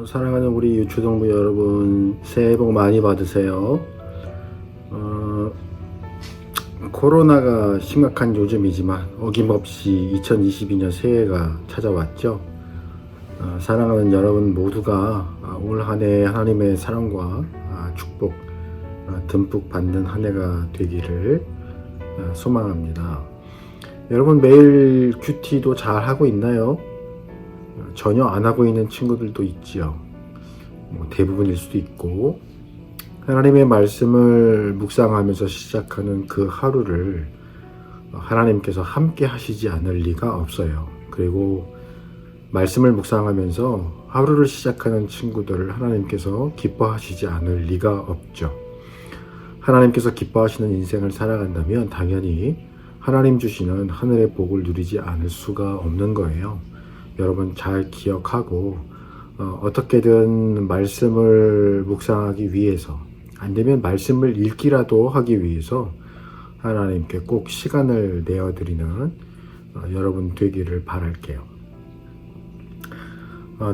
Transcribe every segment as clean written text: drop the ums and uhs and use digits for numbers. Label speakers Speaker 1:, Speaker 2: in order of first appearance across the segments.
Speaker 1: 사랑하는 우리 유초동부 여러분, 새해 복 많이 받으세요. 코로나가 심각한 요즘이지만 어김없이 2022년 새해가 찾아왔죠. 사랑하는 여러분 모두가 올 한 해 하나님의 사랑과 축복 듬뿍 받는 한 해가 되기를 소망합니다. 여러분 매일 큐티도 잘 하고 있나요? 전혀 안 하고 있는 친구들도 있지요. 대부분일 수도 있고, 하나님의 말씀을 묵상하면서 시작하는 그 하루를 하나님께서 함께 하시지 않을 리가 없어요. 그리고 말씀을 묵상하면서 하루를 시작하는 친구들을 하나님께서 기뻐하시지 않을 리가 없죠. 하나님께서 기뻐하시는 인생을 살아간다면 당연히 하나님 주시는 하늘의 복을 누리지 않을 수가 없는 거예요. 여러분 잘 기억하고 어떻게든 말씀을 묵상하기 위해서, 안 되면 말씀을 읽기라도 하기 위해서 하나님께 꼭 시간을 내어드리는 여러분 되기를 바랄게요.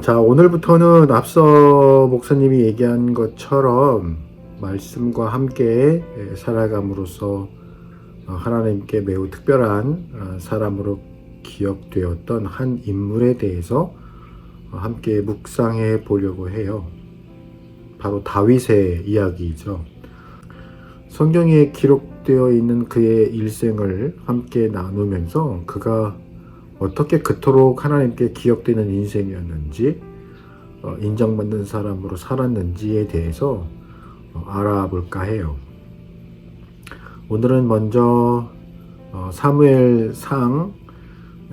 Speaker 1: 자, 오늘부터는 앞서 목사님이 얘기한 것처럼 말씀과 함께 살아감으로써 하나님께 매우 특별한 사람으로 기억되었던 한 인물에 대해서 함께 묵상해 보려고 해요. 바로 다윗의 이야기이죠. 성경에 기록되어 있는 그의 일생을 함께 나누면서 그가 어떻게 그토록 하나님께 기억되는 인생이었는지, 인정받는 사람으로 살았는지에 대해서 알아볼까 해요. 오늘은 먼저 사무엘상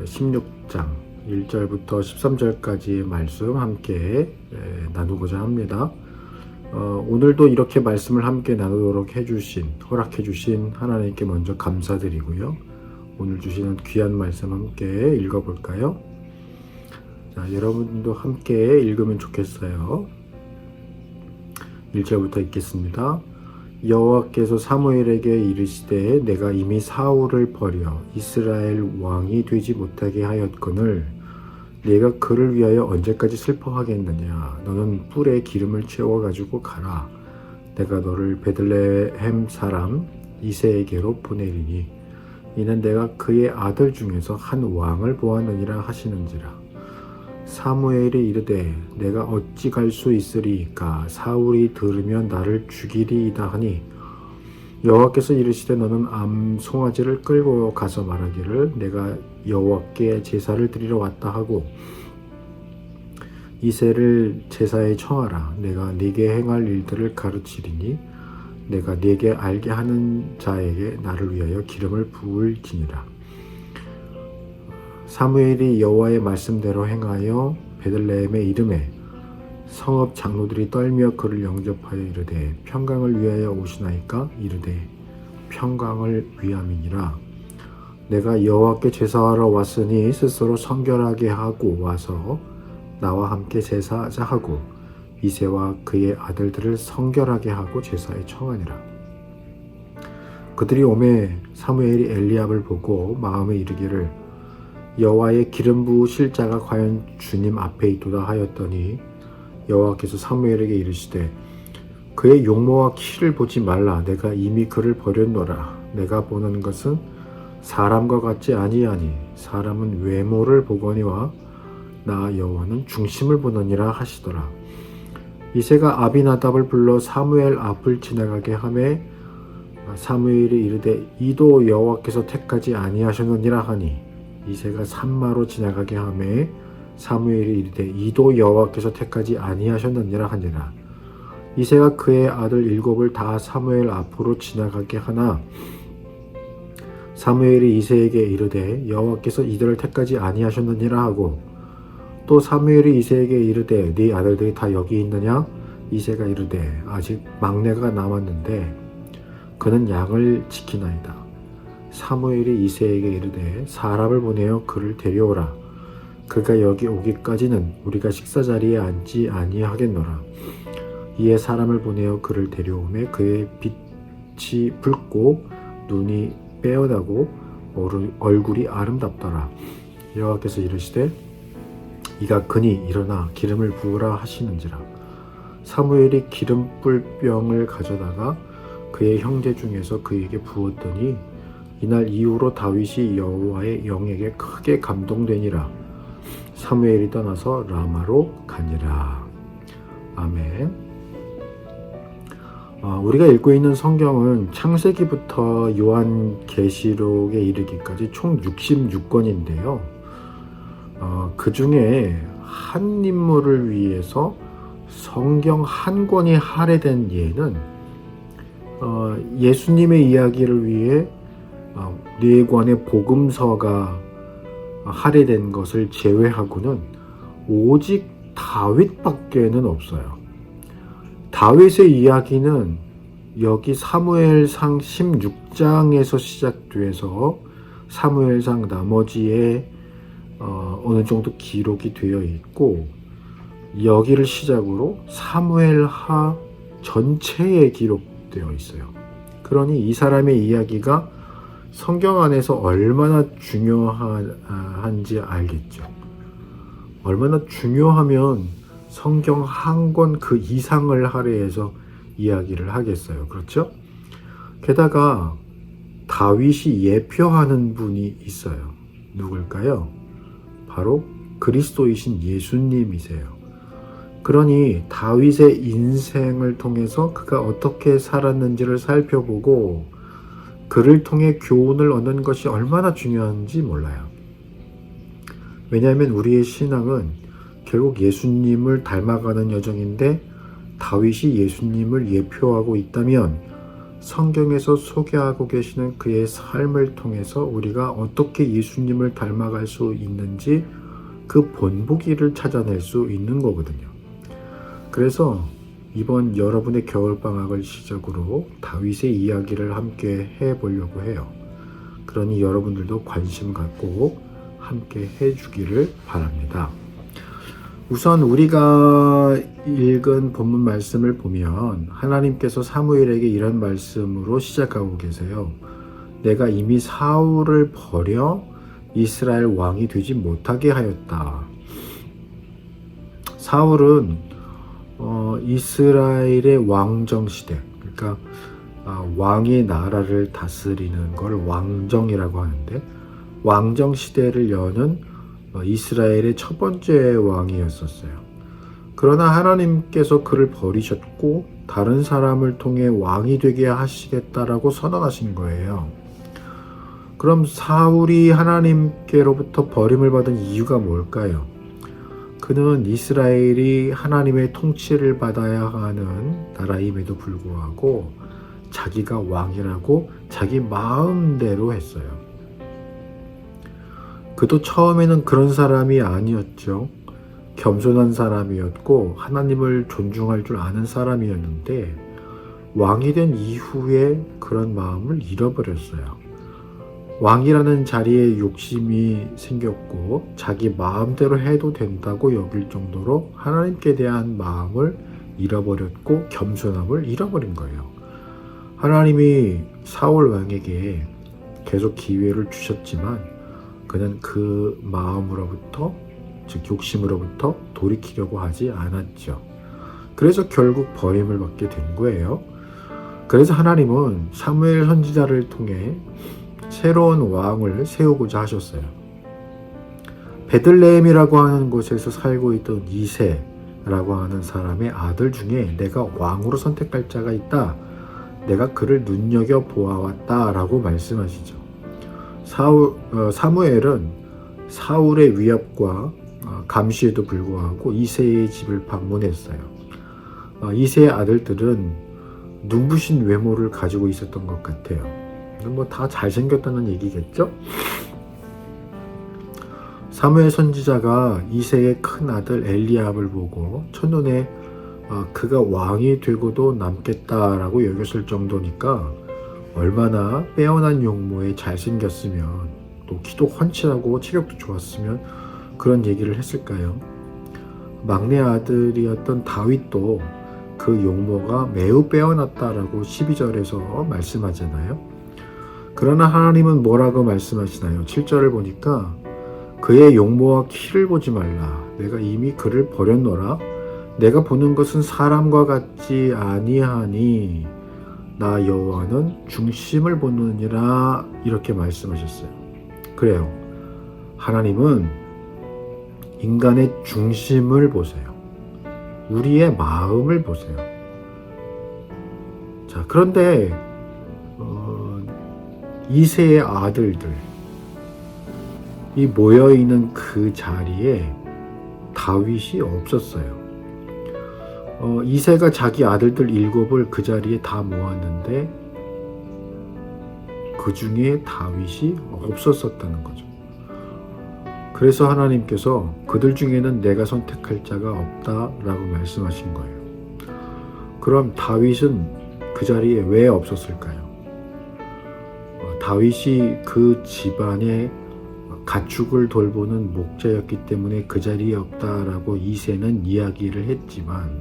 Speaker 1: 16장 1절부터 13절까지의 말씀 함께 나누고자 합니다. 오늘도 이렇게 말씀을 함께 나누도록 허락해 주신 하나님께 먼저 감사드리고요. 오늘 주시는 귀한 말씀 함께 읽어볼까요? 자, 여러분도 함께 읽으면 좋겠어요. 1절부터 읽겠습니다. 여호와께서 사무엘에게 이르시되 내가 이미 사울을 버려 이스라엘 왕이 되지 못하게 하였거늘 내가 그를 위하여 언제까지 슬퍼하겠느냐. 너는 뿔에 기름을 채워 가지고 가라. 내가 너를 베들레헴 사람 이새에게로 보내리니 이는 내가 그의 아들 중에서 한 왕을 보았느니라 하시는지라. 사무엘이 이르되 내가 어찌 갈 수 있으리이까. 사울이 들으면 나를 죽이리이다 하니 여호와께서 이르시되 너는 암 송아지를 끌고 가서 말하기를 내가 여호와께 제사를 드리러 왔다 하고 이새를 제사에 청하라. 내가 네게 행할 일들을 가르치리니 내가 네게 알게 하는 자에게 나를 위하여 기름을 부을지니라. 사무엘이 여호와의 말씀대로 행하여 베들레헴에 이르매 성읍 장로들이 떨며 그를 영접하여 이르되 평강을 위하여 오시나이까. 이르되 평강을 위함이니라. 내가 여호와께 제사하러 왔으니 스스로 성결하게 하고 와서 나와 함께 제사하자 하고 이새와 그의 아들들을 성결하게 하고 제사에 청하니라. 그들이 오매 사무엘이 엘리압을 보고 마음에 이르기를 여호와의 기름 부으실 자가 과연 주님 앞에 있도다 하였더니 여호와께서 사무엘에게 이르시되 그의 용모와 키를 보지 말라. 내가 이미 그를 버렸노라. 내가 보는 것은 사람과 같지 아니하니 사람은 외모를 보거니와 나 여호와는 중심을 보느니라 하시더라. 이새가 아비나답을 불러 사무엘 앞을 지나가게 하매 사무엘이 이르되 이도 여호와께서 택하지 아니하셨느니라 하니 이새가 산마로 지나가게 하매 사무엘이 이르되 이도 여호와께서 택하지 아니하셨느니라 하니라. 이새가 그의 아들 7을 다 사무엘 앞으로 지나가게 하나 사무엘이 이새에게 이르되 여호와께서 이들을 택하지 아니하셨느니라 하고 또 사무엘이 이새에게 이르되 네 아들들이 다 여기 있느냐. 이새가 이르되 아직 막내가 남았는데 그는 양을 지키나이다. 사무엘이 이새에게 이르되 사람을 보내어 그를 데려오라. 그가 여기 오기까지는 우리가 식사자리에 앉지 아니하겠노라. 이에 사람을 보내어 그를 데려오매 그의 빛이 붉고 눈이 빼어나고 얼굴이 아름답더라. 여호와께서 이르시되 이가 그니 일어나 기름을 부으라 하시는지라. 사무엘이 기름불 병을 가져다가 그의 형제 중에서 그에게 부었더니 이날 이후로 다윗이 여호와의 영에게 크게 감동되니라. 사무엘이 떠나서 라마로 가니라. 아멘. 우리가 읽고 있는 성경은 창세기부터 요한계시록에 이르기까지 총 66권인데요. 그 중에 한 인물을 위해서 성경 한 권이 할애된 예는 예수님의 이야기를 위해 4권의 복음서가 할애된 것을 제외하고는 오직 다윗밖에는 없어요. 다윗의 이야기는 여기 사무엘상 16장에서 시작돼서 사무엘상 나머지에 어느 정도 기록이 되어 있고, 여기를 시작으로 사무엘하 전체에 기록되어 있어요. 그러니 이 사람의 이야기가 성경 안에서 얼마나 중요한지 알겠죠. 얼마나 중요하면 성경 한 권 그 이상을 할애해서 이야기를 하겠어요. 그렇죠? 게다가 다윗이 예표하는 분이 있어요. 누굴까요? 바로 그리스도이신 예수님이세요. 그러니 다윗의 인생을 통해서 그가 어떻게 살았는지를 살펴보고 그를 통해 교훈을 얻는 것이 얼마나 중요한지 몰라요. 왜냐하면 우리의 신앙은 결국 예수님을 닮아가는 여정인데, 다윗이 예수님을 예표하고 있다면 성경에서 소개하고 계시는 그의 삶을 통해서 우리가 어떻게 예수님을 닮아갈 수 있는지 그 본보기를 찾아낼 수 있는 거거든요. 그래서 이번 여러분의 겨울방학을 시작으로 다윗의 이야기를 함께 해보려고 해요. 그러니 여러분들도 관심 갖고 함께 해주기를 바랍니다. 우선 우리가 읽은 본문 말씀을 보면 하나님께서 사무엘에게 이런 말씀으로 시작하고 계세요. 내가 이미 사울을 버려 이스라엘 왕이 되지 못하게 하였다. 사울은 이스라엘의 왕정시대, 그러니까 왕이 나라를 다스리는 걸 왕정이라고 하는데, 왕정시대를 여는 이스라엘의 첫 번째 왕이었었어요. 그러나 하나님께서 그를 버리셨고 다른 사람을 통해 왕이 되게 하시겠다라고 선언하신 거예요. 그럼 사울이 하나님께로부터 버림을 받은 이유가 뭘까요? 그는 이스라엘이 하나님의 통치를 받아야 하는 나라임에도 불구하고 자기가 왕이라고 자기 마음대로 했어요. 그도 처음에는 그런 사람이 아니었죠. 겸손한 사람이었고 하나님을 존중할 줄 아는 사람이었는데, 왕이 된 이후에 그런 마음을 잃어버렸어요. 왕이라는 자리에 욕심이 생겼고 자기 마음대로 해도 된다고 여길 정도로 하나님께 대한 마음을 잃어버렸고 겸손함을 잃어버린 거예요. 하나님이 사울 왕에게 계속 기회를 주셨지만 그는 그 마음으로부터, 즉 욕심으로부터 돌이키려고 하지 않았죠. 그래서 결국 버림을 받게 된 거예요. 그래서 하나님은 사무엘 선지자를 통해 새로운 왕을 세우고자 하셨어요. 베들레헴이라고 하는 곳에서 살고 있던 이새라고 하는 사람의 아들 중에 내가 왕으로 선택할 자가 있다. 내가 그를 눈여겨보아왔다 라고 말씀하시죠. 사무엘은 사울의 위협과 감시에도 불구하고 이새의 집을 방문했어요. 이새의 아들들은 눈부신 외모를 가지고 있었던 것 같아요. 뭐 다 잘생겼다는 얘기겠죠? 사무엘 선지자가 이새의 큰 아들 엘리압을 보고 첫눈에 그가 왕이 되고도 남겠다라고 여겼을 정도니까 얼마나 빼어난 용모에 잘생겼으면, 또 키도 훤칠하고 체격도 좋았으면 그런 얘기를 했을까요? 막내 아들이었던 다윗도 그 용모가 매우 빼어났다라고 12절에서 말씀하잖아요. 그러나 하나님은 뭐라고 말씀하시나요? 7절을 보니까 그의 용모와 키를 보지 말라. 내가 이미 그를 버렸노라. 내가 보는 것은 사람과 같지 아니하니 나 여호와는 중심을 보느니라. 이렇게 말씀하셨어요. 그래요. 하나님은 인간의 중심을 보세요. 우리의 마음을 보세요. 자, 그런데 이새의 아들들 이 모여있는 그 자리에 다윗이 없었어요. 이새가 자기 아들들 7을 그 자리에 다 모았는데 그 중에 다윗이 없었었다는 거죠. 그래서 하나님께서 그들 중에는 내가 선택할 자가 없다라고 말씀하신 거예요. 그럼 다윗은 그 자리에 왜 없었을까요? 다윗이 그 집안의 가축을 돌보는 목자였기 때문에 그 자리에 없다라고 이새는 이야기를 했지만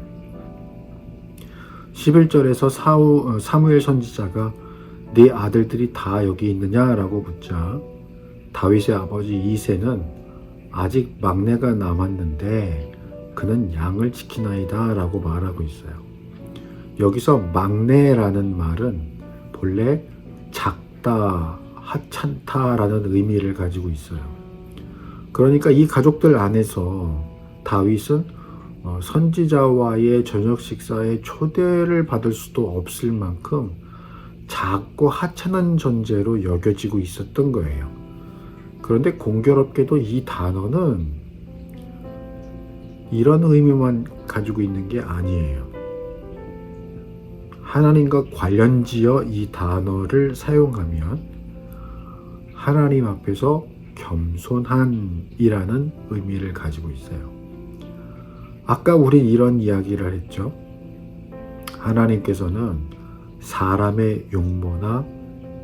Speaker 1: 11절에서 사무엘 선지자가 네 아들들이 다 여기 있느냐라고 묻자 다윗의 아버지 이새는 아직 막내가 남았는데 그는 양을 지키나이다 라고 말하고 있어요. 여기서 막내라는 말은 본래 작다, 하찮다라는 의미를 가지고 있어요. 그러니까 이 가족들 안에서 다윗은 선지자와의 저녁 식사에 초대를 받을 수도 없을 만큼 작고 하찮은 존재로 여겨지고 있었던 거예요. 그런데 공교롭게도 이 단어는 이런 의미만 가지고 있는 게 아니에요. 하나님과 관련지어 이 단어를 사용하면 하나님 앞에서 겸손한이라는 의미를 가지고 있어요. 아까 우린 이런 이야기를 했죠. 하나님께서는 사람의 용모나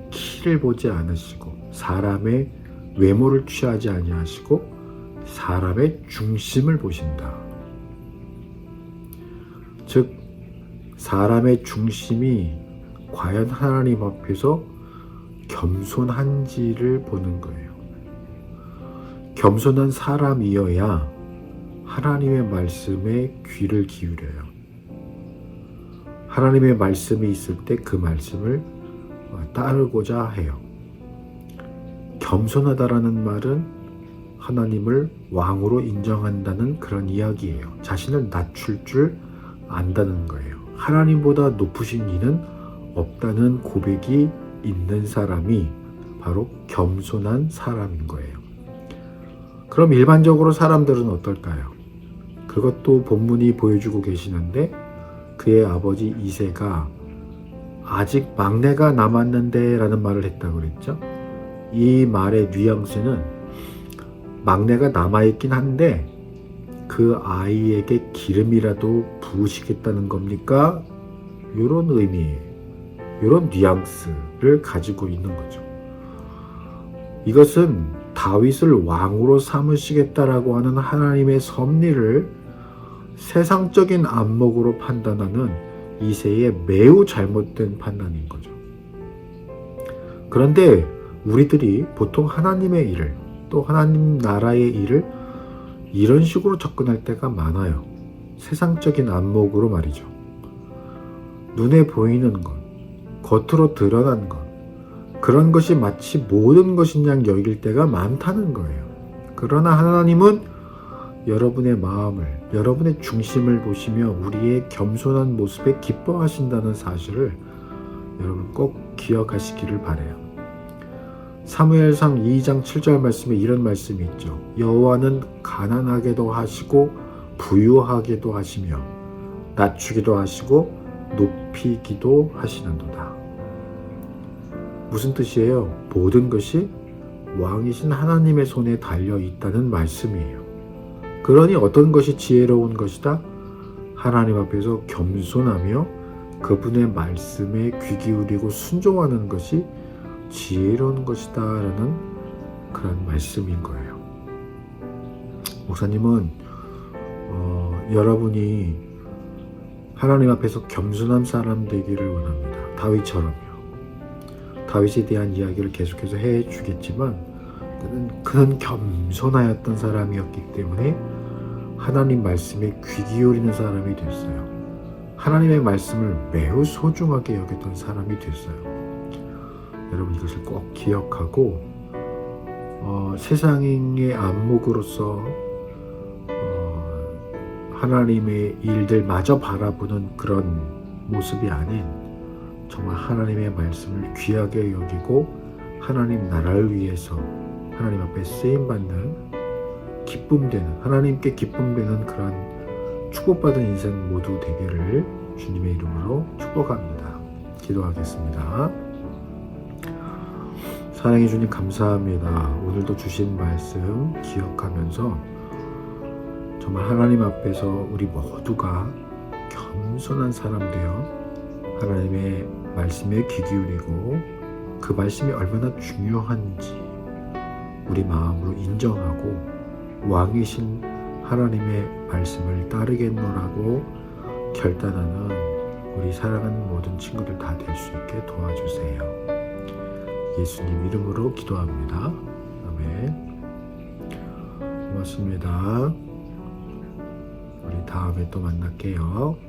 Speaker 1: 키를 보지 않으시고 사람의 외모를 취하지 아니하시고 사람의 중심을 보신다. 즉 사람의 중심이 과연 하나님 앞에서 겸손한지를 보는 거예요. 겸손한 사람이어야 하나님의 말씀에 귀를 기울여요. 하나님의 말씀이 있을 때 그 말씀을 따르고자 해요. 겸손하다라는 말은 하나님을 왕으로 인정한다는 그런 이야기예요. 자신을 낮출 줄 안다는 거예요. 하나님보다 높으신 이는 없다는 고백이 있는 사람이 바로 겸손한 사람인 거예요. 그럼 일반적으로 사람들은 어떨까요? 그것도 본문이 보여주고 계시는데 그의 아버지 이새가 아직 막내가 남았는데 라는 말을 했다고 그랬죠. 이 말의 뉘앙스는 막내가 남아있긴 한데 그 아이에게 기름이라도 부으시겠다는 겁니까? 이런 의미, 이런 뉘앙스를 가지고 있는 거죠. 이것은 다윗을 왕으로 삼으시겠다라고 하는 하나님의 섭리를 세상적인 안목으로 판단하는 이새의 매우 잘못된 판단인 거죠. 그런데 우리들이 보통 하나님의 일을 또 하나님 나라의 일을 이런 식으로 접근할 때가 많아요. 세상적인 안목으로 말이죠. 눈에 보이는 것, 겉으로 드러난 것, 그런 것이 마치 모든 것인 양 여길 때가 많다는 거예요. 그러나 하나님은 여러분의 마음을, 여러분의 중심을 보시며 우리의 겸손한 모습에 기뻐하신다는 사실을 여러분 꼭 기억하시기를 바라요. 사무엘상 2장 7절 말씀에 이런 말씀이 있죠. 여호와는 가난하게도 하시고 부유하게도 하시며 낮추기도 하시고 높이기도 하시는도다. 무슨 뜻이에요? 모든 것이 왕이신 하나님의 손에 달려 있다는 말씀이에요. 그러니 어떤 것이 지혜로운 것이다? 하나님 앞에서 겸손하며 그분의 말씀에 귀 기울이고 순종하는 것이 지혜로운 것이다 라는 그런 말씀인 거예요. 목사님은 여러분이 하나님 앞에서 겸손한 사람 되기를 원합니다. 다윗처럼요. 다윗에 대한 이야기를 계속해서 해주겠지만 그는 겸손하였던 사람이었기 때문에 하나님 말씀에 귀 기울이는 사람이 됐어요. 하나님의 말씀을 매우 소중하게 여겼던 사람이 됐어요. 여러분 이것을 꼭 기억하고 세상의 안목으로서 하나님의 일들마저 바라보는 그런 모습이 아닌 정말 하나님의 말씀을 귀하게 여기고 하나님 나라를 위해서 하나님 앞에 쓰임받는 기쁨되는 하나님께 기쁨되는 그런 축복받은 인생 모두 되기를 주님의 이름으로 축복합니다. 기도하겠습니다. 사랑해 주님 감사합니다. 오늘도 주신 말씀 기억하면서 정말 하나님 앞에서 우리 모두가 겸손한 사람 되어 하나님의 말씀에 귀 기울이고 그 말씀이 얼마나 중요한지 우리 마음으로 인정하고 왕이신 하나님의 말씀을 따르겠노라고 결단하는 우리 사랑하는 모든 친구들 다 될 수 있게 도와주세요. 예수님 이름으로 기도합니다. 아멘. 고맙습니다. 우리 다음에 또 만날게요.